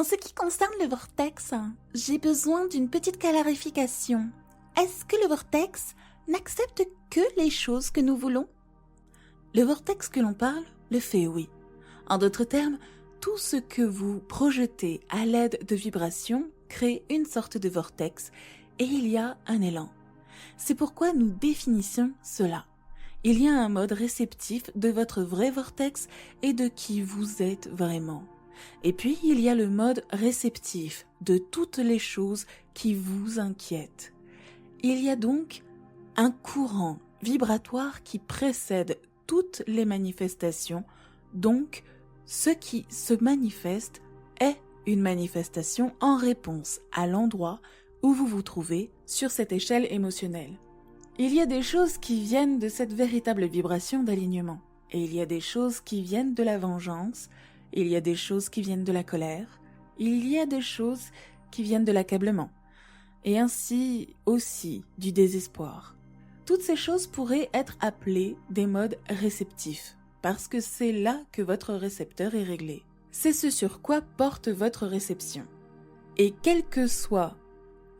En ce qui concerne le vortex, j'ai besoin d'une petite clarification. Est-ce que le vortex n'accepte que les choses que nous voulons? Le vortex que l'on parle le fait, oui. En d'autres termes, tout ce que vous projetez à l'aide de vibrations crée une sorte de vortex et il y a un élan. C'est pourquoi nous définissons cela. Il y a un mode réceptif de votre vrai vortex et de qui vous êtes vraiment. Et puis, il y a le mode réceptif de toutes les choses qui vous inquiètent. Il y a donc un courant vibratoire qui précède toutes les manifestations, donc ce qui se manifeste est une manifestation en réponse à l'endroit où vous vous trouvez sur cette échelle émotionnelle. Il y a des choses qui viennent de cette véritable vibration d'alignement, et il y a des choses qui viennent de la vengeance, il y a des choses qui viennent de la colère, il y a des choses qui viennent de l'accablement, et ainsi aussi du désespoir. Toutes ces choses pourraient être appelées des modes réceptifs, parce que c'est là que votre récepteur est réglé. C'est ce sur quoi porte votre réception. Et quel que soit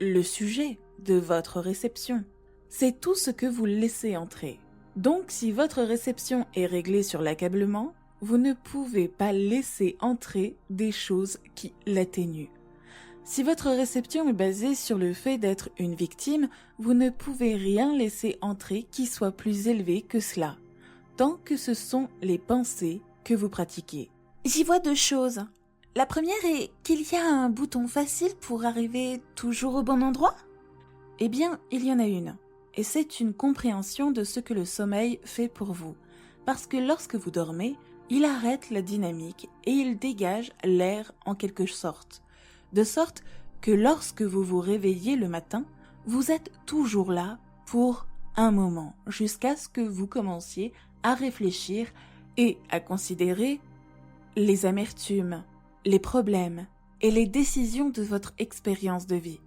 le sujet de votre réception, c'est tout ce que vous laissez entrer. Donc, si votre réception est réglée sur l'accablement, vous ne pouvez pas laisser entrer des choses qui l'atténuent. Si votre réception est basée sur le fait d'être une victime, vous ne pouvez rien laisser entrer qui soit plus élevé que cela, tant que ce sont les pensées que vous pratiquez. J'y vois deux choses. La première est qu'il y a un bouton facile pour arriver toujours au bon endroit? Eh bien, il y en a une. Et c'est une compréhension de ce que le sommeil fait pour vous. Parce que lorsque vous dormez, il arrête la dynamique et il dégage l'air en quelque sorte. De sorte que lorsque vous vous réveillez le matin, vous êtes toujours là pour un moment, jusqu'à ce que vous commenciez à réfléchir et à considérer les amertumes, les problèmes et les décisions de votre expérience de vie.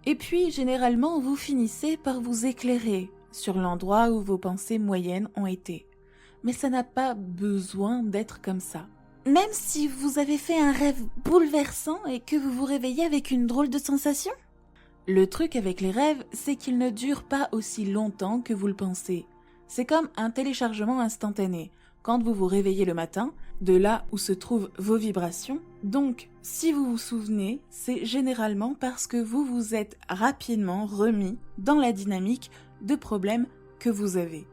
Et puis, généralement, vous finissez par vous éclairer sur l'endroit où vos pensées moyennes ont été. Mais ça n'a pas besoin d'être comme ça. Même si vous avez fait un rêve bouleversant et que vous vous réveillez avec une drôle de sensation? Le truc avec les rêves, c'est qu'ils ne durent pas aussi longtemps que vous le pensez. C'est comme un téléchargement instantané. Quand vous vous réveillez le matin, de là où se trouvent vos vibrations, donc si vous vous souvenez, c'est généralement parce que vous vous êtes rapidement remis dans la dynamique de problèmes que vous avez.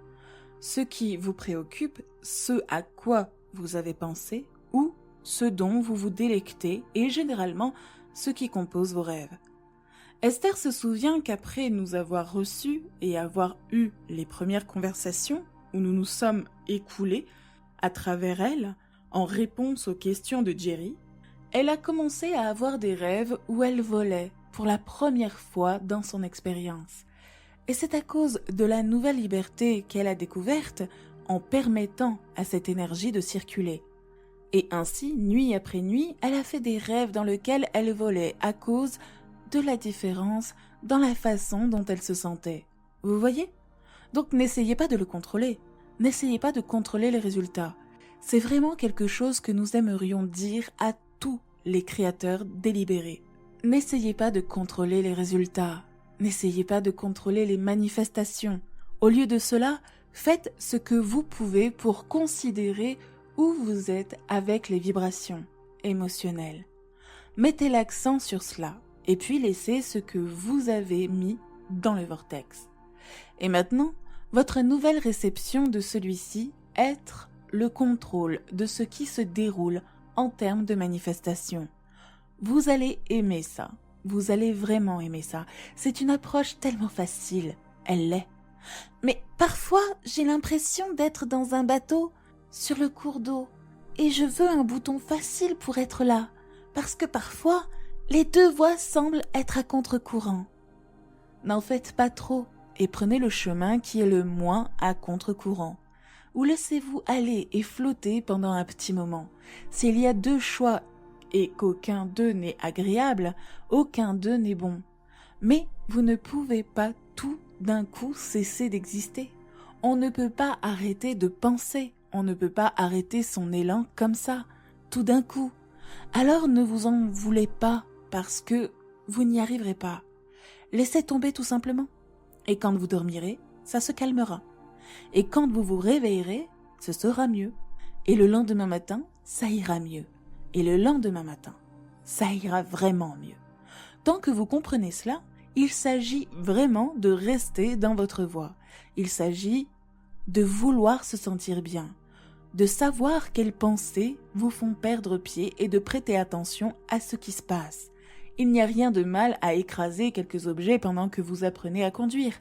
Ce qui vous préoccupe, ce à quoi vous avez pensé, ou ce dont vous vous délectez, et généralement ce qui compose vos rêves. Esther se souvient qu'après nous avoir reçus et avoir eu les premières conversations où nous nous sommes écoulés à travers elle, en réponse aux questions de Jerry, elle a commencé à avoir des rêves où elle volait pour la première fois dans son expérience. Et c'est à cause de la nouvelle liberté qu'elle a découverte en permettant à cette énergie de circuler. Et ainsi, nuit après nuit, elle a fait des rêves dans lesquels elle volait à cause de la différence dans la façon dont elle se sentait. Vous voyez? Donc n'essayez pas de le contrôler. N'essayez pas de contrôler les résultats. C'est vraiment quelque chose que nous aimerions dire à tous les créateurs délibérés. N'essayez pas de contrôler les résultats. N'essayez pas de contrôler les manifestations. Au lieu de cela, faites ce que vous pouvez pour considérer où vous êtes avec les vibrations émotionnelles. Mettez l'accent sur cela et puis laissez ce que vous avez mis dans le vortex. Et maintenant, votre nouvelle réception de celui-ci, être le contrôle de ce qui se déroule en termes de manifestation. Vous allez aimer ça. Vous allez vraiment aimer ça. C'est une approche tellement facile. Elle l'est. Mais parfois, j'ai l'impression d'être dans un bateau sur le cours d'eau. Et je veux un bouton facile pour être là. Parce que parfois, les deux voies semblent être à contre-courant. N'en faites pas trop et prenez le chemin qui est le moins à contre-courant. Ou laissez-vous aller et flotter pendant un petit moment. S'il y a deux choix et qu'aucun d'eux n'est agréable, aucun d'eux n'est bon. Mais vous ne pouvez pas tout d'un coup cesser d'exister. On ne peut pas arrêter de penser, on ne peut pas arrêter son élan comme ça, tout d'un coup. Alors ne vous en voulez pas parce que vous n'y arriverez pas. Laissez tomber tout simplement. Et quand vous dormirez, ça se calmera. Et quand vous vous réveillerez, ce sera mieux. Et le lendemain matin, ça ira mieux. Et le lendemain matin, ça ira vraiment mieux. Tant que vous comprenez cela, il s'agit vraiment de rester dans votre voie. Il s'agit de vouloir se sentir bien, de savoir quelles pensées vous font perdre pied et de prêter attention à ce qui se passe. Il n'y a rien de mal à écraser quelques objets pendant que vous apprenez à conduire.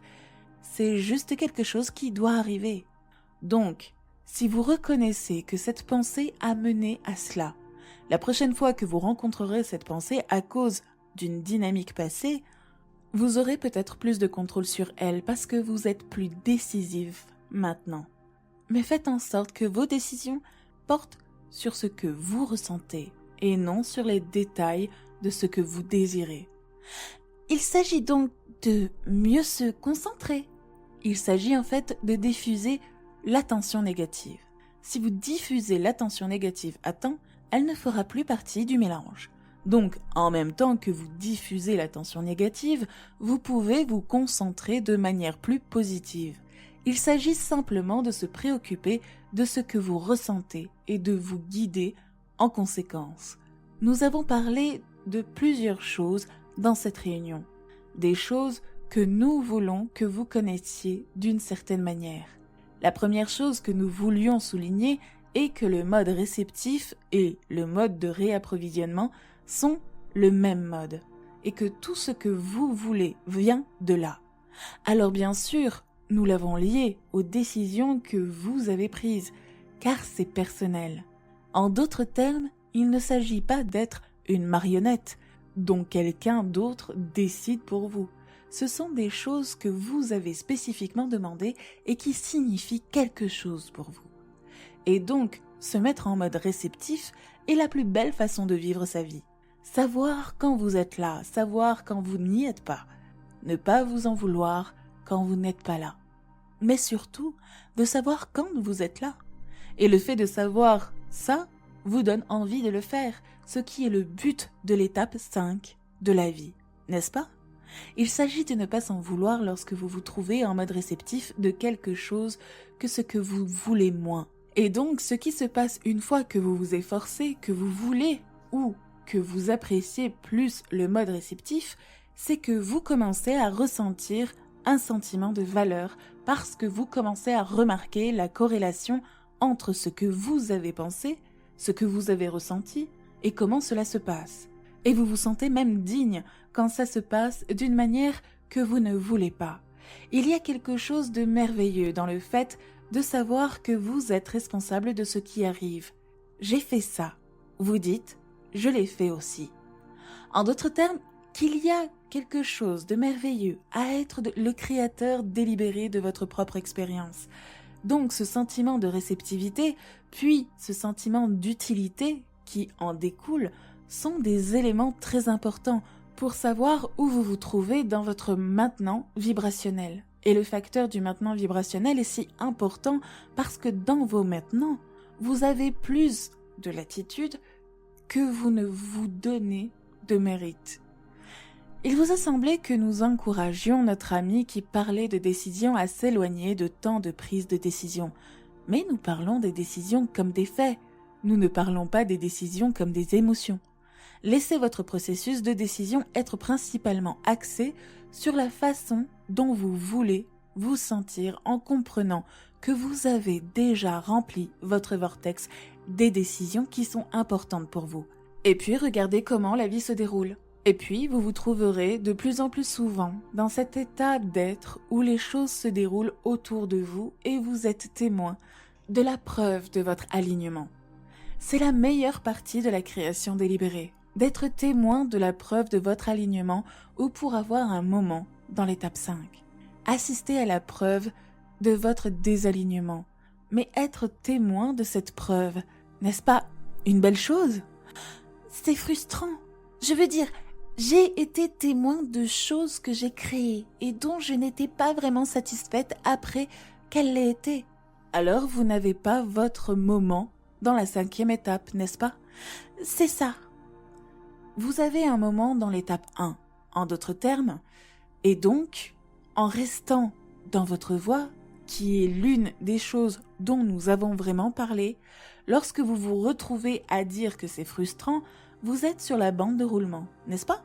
C'est juste quelque chose qui doit arriver. Donc, si vous reconnaissez que cette pensée a mené à cela, la prochaine fois que vous rencontrerez cette pensée à cause d'une dynamique passée, vous aurez peut-être plus de contrôle sur elle parce que vous êtes plus décisif maintenant. Mais faites en sorte que vos décisions portent sur ce que vous ressentez et non sur les détails de ce que vous désirez. Il s'agit donc de mieux se concentrer. Il s'agit en fait de diffuser l'attention négative. Si vous diffusez l'attention négative à temps, elle ne fera plus partie du mélange. Donc, en même temps que vous diffusez l'attention négative, vous pouvez vous concentrer de manière plus positive. Il s'agit simplement de se préoccuper de ce que vous ressentez et de vous guider en conséquence. Nous avons parlé de plusieurs choses dans cette réunion. Des choses que nous voulons que vous connaissiez d'une certaine manière. La première chose que nous voulions souligner est que le mode réceptif et le mode de réapprovisionnement sont le même mode et que tout ce que vous voulez vient de là. Alors bien sûr, nous l'avons lié aux décisions que vous avez prises, car c'est personnel. En d'autres termes, il ne s'agit pas d'être une marionnette dont quelqu'un d'autre décide pour vous. Ce sont des choses que vous avez spécifiquement demandées et qui signifient quelque chose pour vous. Et donc, se mettre en mode réceptif est la plus belle façon de vivre sa vie. Savoir quand vous êtes là, savoir quand vous n'y êtes pas. Ne pas vous en vouloir quand vous n'êtes pas là. Mais surtout, de savoir quand vous êtes là. Et le fait de savoir ça vous donne envie de le faire, ce qui est le but de l'étape 5 de la vie, n'est-ce pas? Il s'agit de ne pas s'en vouloir lorsque vous vous trouvez en mode réceptif de quelque chose que ce que vous voulez moins. Et donc, ce qui se passe une fois que vous vous efforcez, que vous voulez ou que vous appréciez plus le mode réceptif, c'est que vous commencez à ressentir un sentiment de valeur parce que vous commencez à remarquer la corrélation entre ce que vous avez pensé, ce que vous avez ressenti et comment cela se passe. Et vous vous sentez même digne quand ça se passe d'une manière que vous ne voulez pas. Il y a quelque chose de merveilleux dans le fait de savoir que vous êtes responsable de ce qui arrive. J'ai fait ça. Vous dites, je l'ai fait aussi. En d'autres termes, qu'il y a quelque chose de merveilleux à être le créateur délibéré de votre propre expérience. Donc ce sentiment de réceptivité, puis ce sentiment d'utilité qui en découle, sont des éléments très importants pour savoir où vous vous trouvez dans votre maintenant vibrationnel. Et le facteur du maintenant vibrationnel est si important parce que dans vos maintenant, vous avez plus de latitude que vous ne vous donnez de mérite. Il vous a semblé que nous encouragions notre ami qui parlait de décisions à s'éloigner de tant de prises de décision. Mais nous parlons des décisions comme des faits. Nous ne parlons pas des décisions comme des émotions. Laissez votre processus de décision être principalement axé sur la façon dont vous voulez vous sentir en comprenant que vous avez déjà rempli votre vortex des décisions qui sont importantes pour vous. Et puis regardez comment la vie se déroule. Et puis vous vous trouverez de plus en plus souvent dans cet état d'être où les choses se déroulent autour de vous et vous êtes témoin de la preuve de votre alignement. C'est la meilleure partie de la création délibérée, d'être témoin de la preuve de votre alignement ou pour avoir un moment dans l'étape 5. Assister à la preuve de votre désalignement, mais être témoin de cette preuve, n'est-ce pas une belle chose? C'est frustrant. Je veux dire, j'ai été témoin de choses que j'ai créées et dont je n'étais pas vraiment satisfaite après qu'elles l'aient été. Alors vous n'avez pas votre moment dans la 5e étape, n'est-ce pas? C'est ça. Vous avez un moment dans l'étape 1, en d'autres termes, et donc, en restant dans votre voie, qui est l'une des choses dont nous avons vraiment parlé, lorsque vous vous retrouvez à dire que c'est frustrant, vous êtes sur la bande de roulement, n'est-ce pas?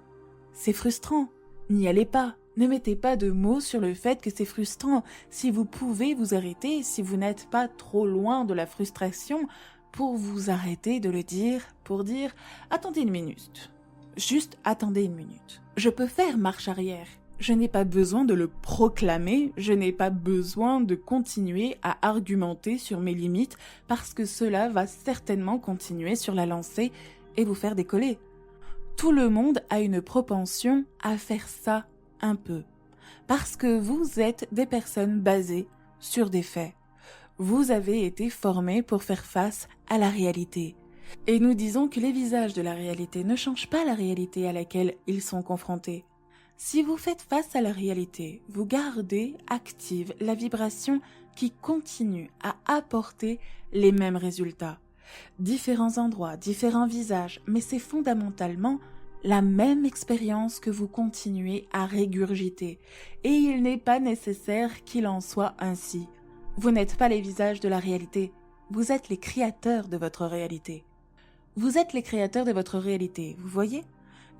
C'est frustrant, n'y allez pas, ne mettez pas de mots sur le fait que c'est frustrant. Si vous pouvez vous arrêter, si vous n'êtes pas trop loin de la frustration, pour vous arrêter de le dire, pour dire « attendez une minute ». Juste attendez une minute. Je peux faire marche arrière. Je n'ai pas besoin de le proclamer, je n'ai pas besoin de continuer à argumenter sur mes limites parce que cela va certainement continuer sur la lancée et vous faire décoller. Tout le monde a une propension à faire ça un peu. Parce que vous êtes des personnes basées sur des faits. Vous avez été formés pour faire face à la réalité. Et nous disons que les visages de la réalité ne changent pas la réalité à laquelle ils sont confrontés. Si vous faites face à la réalité, vous gardez active la vibration qui continue à apporter les mêmes résultats. Différents endroits, différents visages, mais c'est fondamentalement la même expérience que vous continuez à régurgiter. Et il n'est pas nécessaire qu'il en soit ainsi. Vous n'êtes pas les visages de la réalité, vous êtes les créateurs de votre réalité. Vous êtes les créateurs de votre réalité, vous voyez?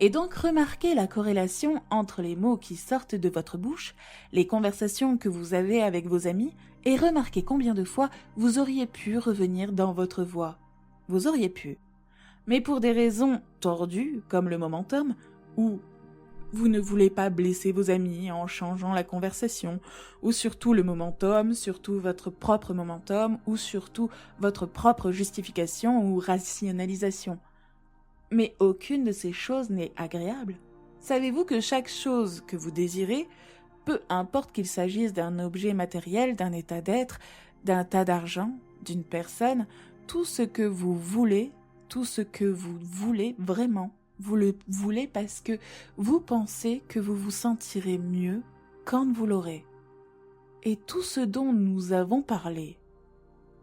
Et donc remarquez la corrélation entre les mots qui sortent de votre bouche, les conversations que vous avez avec vos amis, et remarquez combien de fois vous auriez pu revenir dans votre voie. Vous auriez pu. Mais pour des raisons tordues, comme le momentum, ou vous ne voulez pas blesser vos amis en changeant la conversation, ou surtout le momentum, surtout votre propre momentum, ou surtout votre propre justification ou rationalisation. Mais aucune de ces choses n'est agréable. Savez-vous que chaque chose que vous désirez, peu importe qu'il s'agisse d'un objet matériel, d'un état d'être, d'un tas d'argent, d'une personne, tout ce que vous voulez vraiment, vous le voulez parce que vous pensez que vous vous sentirez mieux quand vous l'aurez. Et tout ce dont nous avons parlé,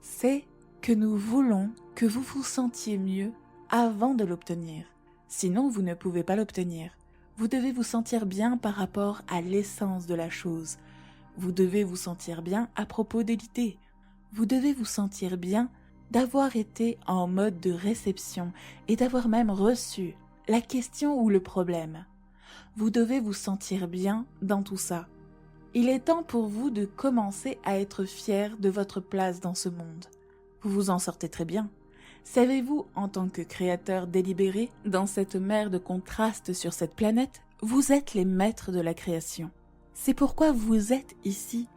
c'est que nous voulons que vous vous sentiez mieux avant de l'obtenir. Sinon, vous ne pouvez pas l'obtenir. Vous devez vous sentir bien par rapport à l'essence de la chose. Vous devez vous sentir bien à propos de l'idée. Vous devez vous sentir bien d'avoir été en mode de réception et d'avoir même reçu la question ou le problème. Vous devez vous sentir bien dans tout ça. Il est temps pour vous de commencer à être fier de votre place dans ce monde. Vous vous en sortez très bien. Savez-vous, en tant que créateur délibéré, dans cette mer de contrastes sur cette planète, vous êtes les maîtres de la création. C'est pourquoi vous êtes ici.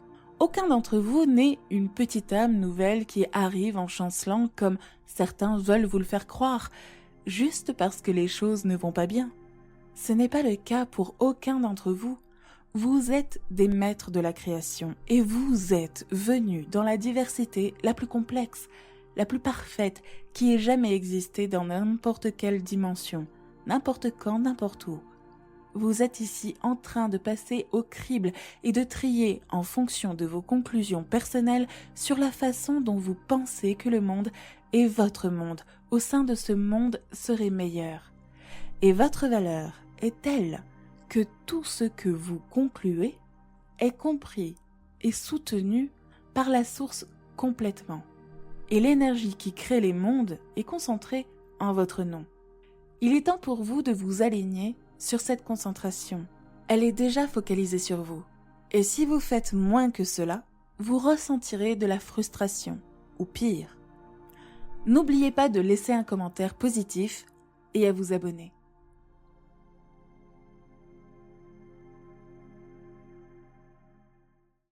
Aucun d'entre vous n'est une petite âme nouvelle qui arrive en chancelant comme certains veulent vous le faire croire, juste parce que les choses ne vont pas bien. Ce n'est pas le cas pour aucun d'entre vous. Vous êtes des maîtres de la création et vous êtes venus dans la diversité la plus complexe, la plus parfaite qui ait jamais existé dans n'importe quelle dimension, n'importe quand, n'importe où. Vous êtes ici en train de passer au crible et de trier en fonction de vos conclusions personnelles sur la façon dont vous pensez que le monde et votre monde au sein de ce monde serait meilleur. Et votre valeur est telle que tout ce que vous concluez est compris et soutenu par la source complètement. Et l'énergie qui crée les mondes est concentrée en votre nom. Il est temps pour vous de vous aligner sur cette concentration. Elle est déjà focalisée sur vous. Et si vous faites moins que cela, vous ressentirez de la frustration, ou pire. N'oubliez pas de laisser un commentaire positif et à vous abonner.